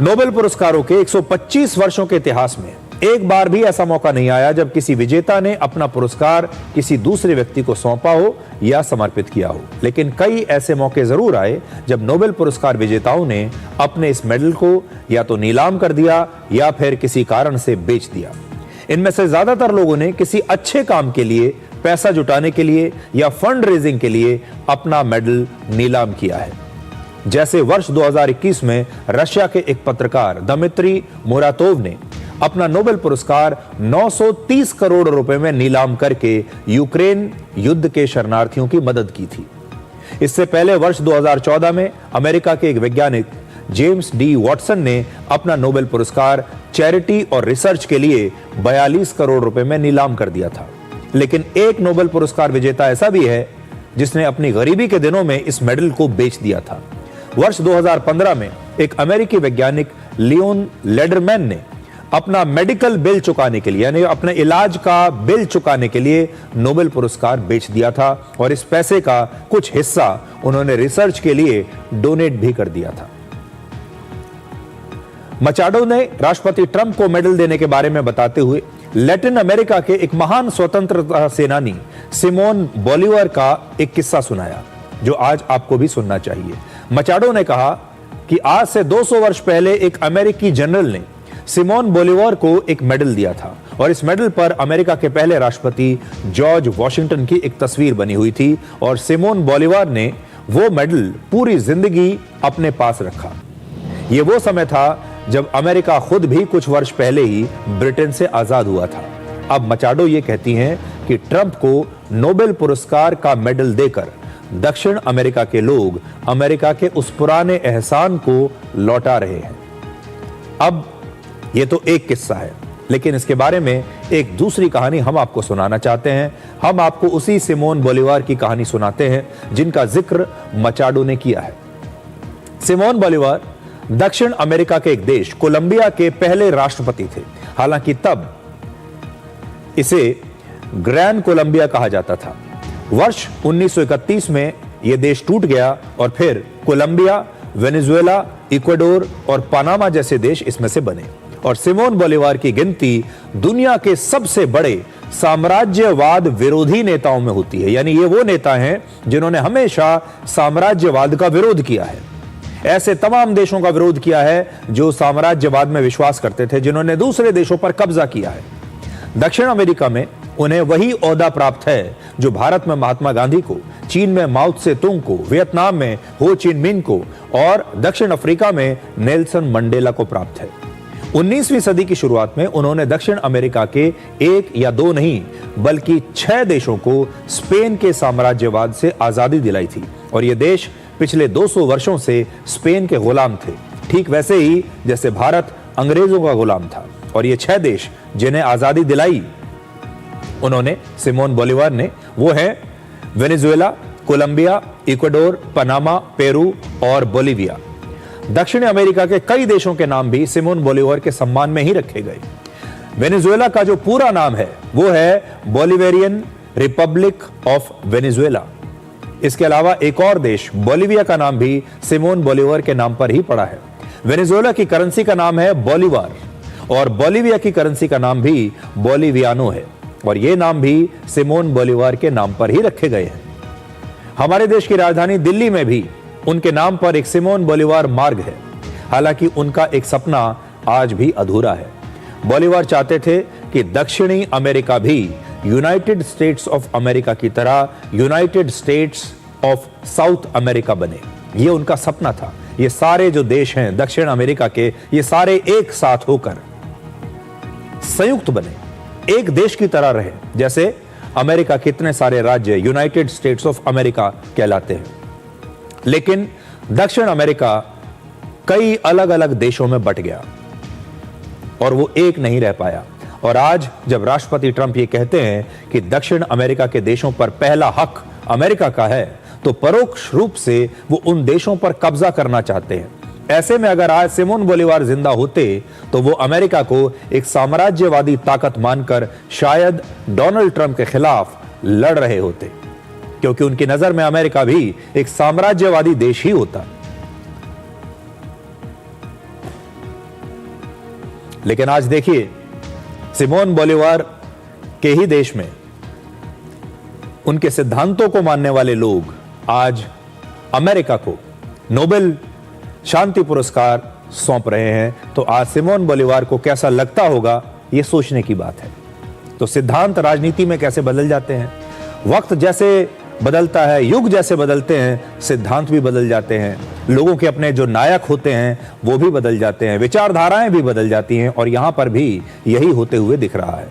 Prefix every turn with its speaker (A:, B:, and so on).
A: Nobel पुरस्कारों के 125 वर्षों के इतिहास में एक बार भी ऐसा मौका नहीं आया जब किसी विजेता ने अपना पुरस्कार किसी दूसरे व्यक्ति को सौंपा हो या समर्पित किया हो। लेकिन कई ऐसे मौके जरूर आए जब नोबेल पुरस्कार विजेताओं ने अपने इस मेडल को या तो नीलाम कर दिया या फिर किसी कारण से बेच दिया। इनमें से ज्यादातर लोगों ने किसी अच्छे काम के लिए, पैसा जुटाने के लिए या फंड रेजिंग के लिए अपना मेडल नीलाम किया है। जैसे वर्ष 2021 में रशिया के एक पत्रकार दमित्री मुरातोव ने अपना नोबेल पुरस्कार 930 करोड़ रुपए में नीलाम करके यूक्रेन युद्ध के शरणार्थियों की मदद की थी। इससे पहले वर्ष 2014 में अमेरिका के एक वैज्ञानिक जेम्स डी वॉटसन ने अपना नोबेल पुरस्कार चैरिटी और रिसर्च के लिए 42 करोड़ रुपए में नीलाम कर दिया था। लेकिन एक नोबेल पुरस्कार विजेता ऐसा भी है जिसने अपनी गरीबी के दिनों में इस मेडल को बेच दिया था। वर्ष 2015 में एक अमेरिकी वैज्ञानिक लियोन लेडरमैन ने अपना मेडिकल बिल चुकाने के लिए, यानी अपने इलाज का बिल चुकाने के लिए नोबेल पुरस्कार बेच दिया था और इस पैसे का कुछ हिस्सा उन्होंने रिसर्च के लिए डोनेट भी कर दिया था। मचाडो ने राष्ट्रपति ट्रंप को मेडल देने के बारे में बताते हुए लैटिन अमेरिका के एक महान स्वतंत्रता सेनानी सिमोन बोलिवर का एक किस्सा सुनाया जो आज आपको भी सुनना चाहिए। मचाडो ने कहा कि आज से 200 वर्ष पहले एक अमेरिकी जनरल ने सिमोन बोलिवर को एक मेडल दिया था और इस मेडल पर अमेरिका के पहले राष्ट्रपति जॉर्ज वॉशिंगटन की एक तस्वीर बनी हुई थी और सिमोन बोलिवर ने वो मेडल पूरी जिंदगी अपने पास रखा। ये वो समय था जब अमेरिका खुद भी कुछ वर्ष पहले ही ब्रिटेन से आजाद हुआ था। अब मचाडो ये कहती हैं कि ट्रंप को नोबेल पुरस्कार का मेडल देकर दक्षिण अमेरिका के लोग अमेरिका के उस पुराने एहसान को लौटा रहे हैं। अब ये तो एक किस्सा है, लेकिन इसके बारे में एक दूसरी कहानी हम आपको सुनाना चाहते हैं। हम आपको उसी सिमोन बोलिवर की कहानी सुनाते हैं जिनका जिक्र मचाडो ने किया है। सिमोन बोलिवर दक्षिण अमेरिका के एक देश कोलंबिया के पहले राष्ट्रपति थे। हालांकि तब इसे ग्रैंड कोलंबिया कहा जाता था। वर्ष 1931 में यह देश टूट गया और फिर कोलंबिया, वेनेजुएला, इक्वाडोर और पनामा जैसे देश इसमें से बने और सिमोन बोलिवर की गिनती दुनिया के सबसे बड़े साम्राज्यवाद विरोधी नेताओं में होती है। यानी ये वो नेता हैं जिन्होंने हमेशा साम्राज्यवाद का विरोध किया है। ऐसे तमाम देशों का विरोध किया है जो साम्राज्यवाद में विश्वास करते थे, जिन्होंने दूसरे देशों पर कब्जा किया है। दक्षिण अमेरिका में उन्हें वही ओहदा प्राप्त है जो भारत में महात्मा गांधी को, चीन में माओ त्से तुंग को, वियतनाम में हो चिन मिन को और दक्षिण अफ्रीका में नेल्सन मंडेला को प्राप्त है। 19वीं सदी की शुरुआत में उन्होंने दक्षिण अमेरिका के एक या दो नहीं बल्कि 6 देशों को स्पेन के साम्राज्यवाद से आजादी दिलाई थी और ये देश पिछले 200 वर्षों से स्पेन के गुलाम थे, ठीक वैसे ही जैसे भारत अंग्रेजों का गुलाम था। और ये 6 देश जिन्हें आजादी दिलाई उन्होंने, सिमोन बोलिवर ने, वो है Venezuela, Colombia, Ecuador, Panama, Peru और बोलिविया। दक्षिण अमेरिका के कई देशों के नाम भी सिमोन बोलिवर के सम्मान में ही रखे गए। वेनेजुएला का जो पूरा नाम है वो है बोलिवेरियन रिपब्लिक ऑफ वेनेजुएला। इसके अलावा एक और देश बोलिविया का नाम भी सिमोन बोलिवर के नाम पर ही पड़ा है। वेनेजुएला की करेंसी का नाम है बोलिवार और बोलिविया की करेंसी का नाम भी बोलिवियानो है और ये नाम भी सिमोन बोलिवर के नाम पर ही रखे गए हैं। हमारे देश की राजधानी दिल्ली में भी उनके नाम पर एक सिमोन बोलिवर मार्ग है। हालांकि उनका एक सपना आज भी अधूरा है। बोलिवर चाहते थे कि दक्षिणी अमेरिका भी यूनाइटेड स्टेट्स ऑफ अमेरिका की तरह United states of south America बने। यह उनका सपना था। ये सारे जो देश हैं दक्षिण अमेरिका के, ये सारे एक साथ होकर संयुक्त बने, एक देश की तरह रहे, जैसे अमेरिका के इतने सारे राज्य यूनाइटेड स्टेट्स ऑफ अमेरिका कहलाते हैं। लेकिन दक्षिण अमेरिका कई अलग अलग देशों में बट गया और वो एक नहीं रह पाया। और आज जब राष्ट्रपति ट्रंप ये कहते हैं कि दक्षिण अमेरिका के देशों पर पहला हक अमेरिका का है, तो परोक्ष रूप से वो उन देशों पर कब्जा करना चाहते हैं। ऐसे में अगर आज सिमोन बोलिवर जिंदा होते तो वो अमेरिका को एक साम्राज्यवादी ताकत मानकर शायद डोनाल्ड ट्रंप के खिलाफ लड़ रहे होते, क्योंकि उनकी नजर में अमेरिका भी एक साम्राज्यवादी देश ही होता। लेकिन आज देखिए, सिमोन बोलिवार के ही देश में उनके सिद्धांतों को मानने वाले लोग आज अमेरिका को नोबेल शांति पुरस्कार सौंप रहे हैं। तो आज सिमोन बोलिवार को कैसा लगता होगा, यह सोचने की बात है। तो सिद्धांत राजनीति में कैसे बदल जाते हैं, वक्त जैसे बदलता है, युग जैसे बदलते हैं, सिद्धांत भी बदल जाते हैं। लोगों के अपने जो नायक होते हैं वो भी बदल जाते हैं, विचारधाराएं भी बदल जाती हैं, और यहां पर भी यही होते हुए दिख रहा है।